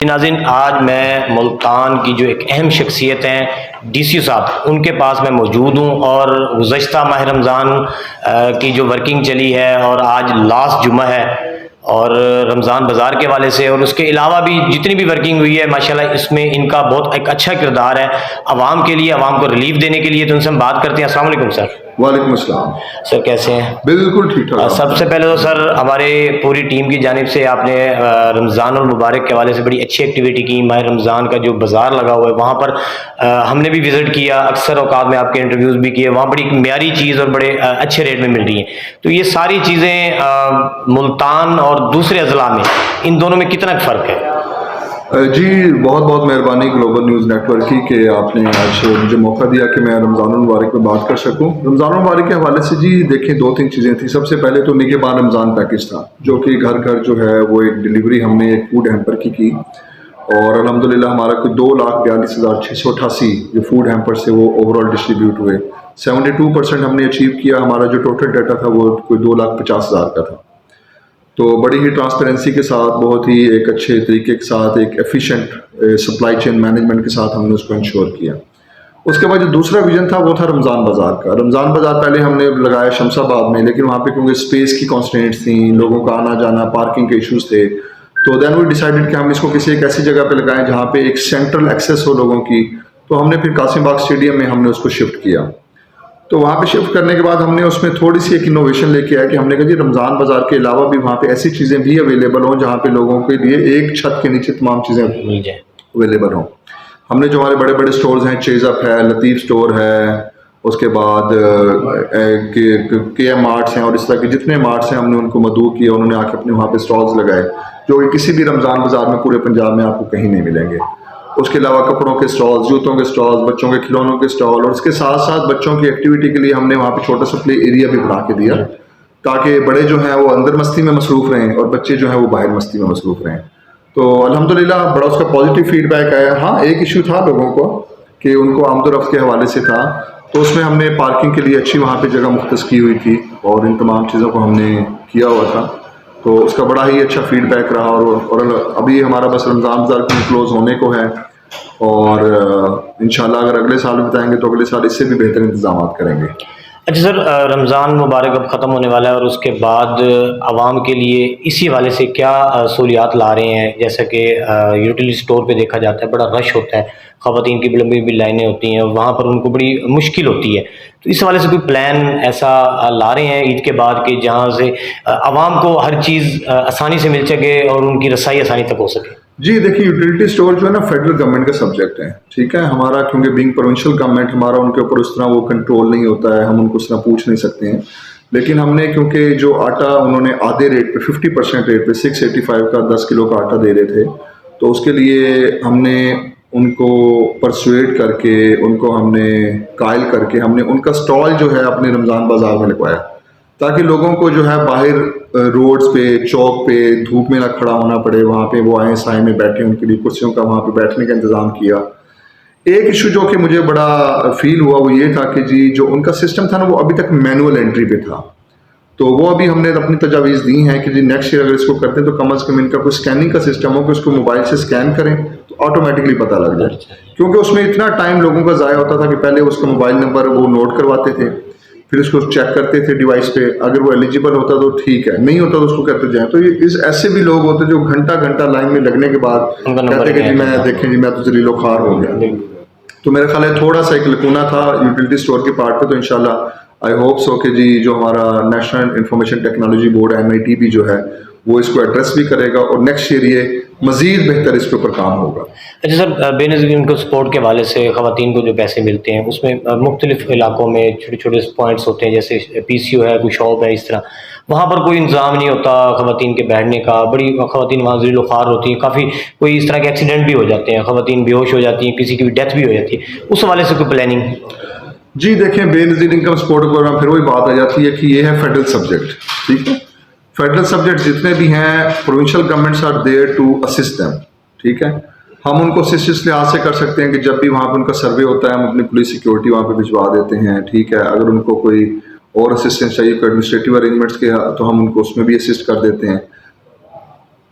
ناظرین، آج میں ملتان کی جو ایک اہم شخصیت ہیں ڈی سی صاحب، ان کے پاس میں موجود ہوں، اور گزشتہ ماہ رمضان کی جو ورکنگ چلی ہے اور آج لاسٹ جمعہ ہے، اور رمضان بازار کے حوالے سے اور اس کے علاوہ بھی جتنی بھی ورکنگ ہوئی ہے ماشاءاللہ، اس میں ان کا بہت ایک اچھا کردار ہے عوام کے لیے، عوام کو ریلیف دینے کے لیے۔ تو ان سے ہم بات کرتے ہیں۔ السلام علیکم سر۔ وعلیکم السلام سر کیسے ہیں؟ بالکل ٹھیک ٹھاک۔ سب سے پہلے تو سر ہمارے پوری ٹیم کی جانب سے آپ نے رمضان المبارک کے حوالے سے بڑی اچھی ایکٹیویٹی کی۔ ماہ رمضان کا جو بازار لگا ہوا ہے وہاں پر ہم نے بھی وزٹ کیا، اکثر اوقات میں آپ کے انٹرویوز بھی کیے، وہاں بڑی معیاری چیز اور بڑے اچھے ریٹ میں مل رہی ہیں۔ تو یہ ساری چیزیں ملتان اور دوسرے اضلاع میں ان دونوں میں کتنا فرق ہے؟ جی بہت بہت مہربانی گلوبل نیوز نیٹ ورک کی کہ آپ نے آج مجھے موقع دیا کہ میں رمضان المبارک پہ بات کر سکوں۔ رمضان المبارک کے حوالے سے جی دیکھیں، دو تین چیزیں تھیں۔ سب سے پہلے تو نگہبان رمضان پیکج تھا، جو کہ گھر گھر جو ہے وہ ایک ڈیلیوری ہم نے ایک فوڈ ہیمپر کی، اور الحمدللہ ہمارا کوئی 2,42,688 جو فوڈ ہیمپر سے وہ اوور آل ڈسٹریبیوٹ ہوئے۔ 72% ہم نے اچیو کیا۔ ہمارا جو ٹوٹل ڈیٹا تھا وہ کوئی 2,50,000 کا تھا۔ تو بڑی ہی ٹرانسپیرنسی کے ساتھ، بہت ہی ایک اچھے طریقے کے ساتھ، ایک ایفیشینٹ سپلائی چین مینجمنٹ کے ساتھ ہم نے اس کو انشور کیا۔ اس کے بعد جو دوسرا ویژن تھا وہ تھا رمضان بازار کا۔ رمضان بازار پہلے ہم نے لگایا شمس آباد میں، لیکن وہاں پہ کیونکہ اسپیس کی کانسٹینٹس تھیں، لوگوں کا آنا جانا، پارکنگ کے ایشوز تھے، تو دین وی ڈیسائیڈڈ کہ ہم اس کو کسی ایک ایسی جگہ پہ لگائیں جہاں پہ ایک سینٹرل ایکسیس ہو لوگوں کی۔ تو ہم نے پھر قاسم باغ اسٹیڈیم میں ہم نے اس کو شفٹ کیا۔ تو وہاں پہ شفٹ کرنے کے بعد ہم نے اس میں تھوڑی سی ایک انوویشن لے کے آیا کہ ہم نے کہا جی رمضان بازار کے علاوہ بھی وہاں پہ ایسی چیزیں بھی اویلیبل ہوں جہاں پہ لوگوں کے لیے ایک چھت کے نیچے تمام چیزیں اویلیبل ہوں۔ ہم نے جو ہمارے بڑے بڑے سٹورز ہیں، چیز اپ ہے، لطیف سٹور ہے، اس کے بعد کے ایم مارٹس ہیں، اور اس طرح کے جتنے مارٹس ہیں ہم نے ان کو مدعو کیا، انہوں نے آ کے اپنے وہاں پہ سٹالز لگائے، جو کہ کسی بھی رمضان بازار میں پورے پنجاب میں آپ کو کہیں نہیں ملیں گے۔ اس کے علاوہ کپڑوں کے سٹالز، جوتوں کے سٹالز، بچوں کے کھلونوں کے سٹال، اور اس کے ساتھ ساتھ بچوں کی ایکٹیویٹی کے لیے ہم نے وہاں پہ چھوٹا سا پلے ایریا بھی بنا کے دیا، تاکہ بڑے جو ہیں وہ اندر مستی میں مصروف رہیں اور بچے جو ہیں وہ باہر مستی میں مصروف رہیں۔ تو الحمدللہ بڑا اس کا پازیٹیو فیڈ بیک آیا۔ ہاں ایک ایشو تھا لوگوں کو کہ ان کو آمد و رفت کے حوالے سے تھا، تو اس میں ہم نے پارکنگ کے لیے اچھی وہاں پہ جگہ مختص کی ہوئی تھی، اور ان تمام چیزوں کو ہم نے کیا ہوا تھا۔ تو اس کا بڑا ہی اچھا فیڈ بیک رہا، اور ابھی ہمارا بس رمضان بازار کلوز ہونے کو ہے، اور انشاءاللہ اگر اگلے سال بتائیں گے تو اگلے سال اس سے بھی بہتر انتظامات کریں گے۔ اچھا سر، رمضان مبارک اب ختم ہونے والا ہے، اور اس کے بعد عوام کے لیے اسی حوالے سے کیا سہولیات لا رہے ہیں؟ جیسا کہ یوٹیلیٹی اسٹور پہ دیکھا جاتا ہے بڑا رش ہوتا ہے، خواتین کی بھی لمبی بھی لائنیں ہوتی ہیں، وہاں پر ان کو بڑی مشکل ہوتی ہے، تو اس حوالے سے کوئی پلان ایسا لا رہے ہیں عید کے بعد کہ جہاں سے عوام کو ہر چیز آسانی سے مل سکے اور ان کی رسائی آسانی تک ہو سکے؟ جی دیکھیے، یوٹیلیٹی اسٹور جو ہے نا فیڈرل گورنمنٹ کا سبجیکٹ ہے، ٹھیک ہے، ہمارا کیونکہ بینگ پروونشل گورنمنٹ ہمارا ان کے اوپر اس طرح وہ کنٹرول نہیں ہوتا ہے، ہم ان کو اس طرح پوچھ نہیں سکتے ہیں۔ لیکن ہم نے کیونکہ جو آٹا انہوں نے آدھے ریٹ پہ 50% ریٹ پہ 685 کا 10 کلو کا آٹا دے رہے تھے، تو اس کے لیے ہم نے ان کو پرسویٹ کر کے، ان کو ہم نے قائل کر کے، ہم نے ان کا سٹال جو ہے اپنے رمضان بازار میں لگوایا، تاکہ لوگوں کو جو ہے باہر روڈز پہ، چوک پہ دھوپ میں نہ کھڑا ہونا پڑے، وہاں پہ وہ آئیں سائے میں بیٹھیں، ان کے لیے کرسیوں کا وہاں پہ بیٹھنے کا انتظام کیا۔ ایک ایشو جو کہ مجھے بڑا فیل ہوا وہ یہ تھا کہ جی جو ان کا سسٹم تھا نا وہ ابھی تک مینول انٹری پہ تھا، تو وہ ابھی ہم نے اپنی تجاویز دی ہیں کہ جی نیکسٹ ایئر اگر اس کو کرتے ہیں تو کم از کم ان کا کوئی اسکیننگ کا سسٹم ہو کہ اس کو موبائل سے اسکین کریں تو آٹومیٹکلی پتہ لگ جائے، کیونکہ اس میں اتنا ٹائم لوگوں کا ضائع ہوتا تھا کہ پہلے اس کا موبائل نمبر وہ نوٹ کرواتے تھے، پھر اس کو چیک کرتے تھے ڈیوائس پہ، اگر وہ ایلیجیبل ہوتا تو ٹھیک ہے، نہیں ہوتا تو اس کو کرتے جائیں۔ تو یہ ایسے بھی لوگ ہوتے جو گھنٹہ لائن میں لگنے کے بعد کہتے کہ جی میں دیکھیں جی میں تو ذلیل و خوار ہو گیا۔ تو میرا خیال ہے تھوڑا سا ایک لکونہ تھا یوٹیلیٹی اسٹور کے پارٹ پہ، تو انشاءاللہ آئی ہوپ سو کہ جی جو ہمارا national information technology board NITP جو ہے وہ اس کو ایڈریس بھی کرے گا، اور نیکسٹ ایئر یہ مزید بہتر اس کے اوپر کام ہوگا۔ اچھا سر، بے نظیر ان کو سپورٹ کے حوالے سے خواتین کو جو پیسے ملتے ہیں اس میں مختلف علاقوں میں چھوٹے چھوٹے پوائنٹس ہوتے ہیں، جیسے PCO ہے، کوئی شاپ ہے، اس طرح وہاں پر کوئی انتظام نہیں ہوتا خواتین کے بیٹھنے کا، بڑی خواتین وہاں ذلیل و خوار ہوتی ہیں، کافی کوئی اس طرح کے ایکسیڈنٹ بھی ہو جاتے ہیں، خواتین بے ہوش ہو جاتی ہیں، کسی کی بھی ڈیتھ بھی ہو جاتی ہے، اس حوالے سے کوئی پلاننگ؟ جی دیکھیں، بے نظیر انکم سپورٹ پروگرام پھر وہی بات آ جاتی ہے کہ یہ ہے فیڈرل سبجیکٹ، ٹھیک ہے، فیڈرل سبجیکٹ جتنے بھی ہیں provincial governments are there to assist them, ٹھیک ہے، ہم ان کو اس لحاظ سے کر سکتے ہیں کہ جب بھی وہاں پہ ان کا سروے ہوتا ہے ہم اپنی پولیس سیکیورٹی وہاں پہ بھجوا دیتے ہیں، ٹھیک ہے، اگر ان کو کوئی اور اسسٹنس چاہیے کوئی ایڈمنسٹریٹو ارینجمنٹس کے تو ہم ان کو اس میں بھی اسسٹ کر دیتے ہیں۔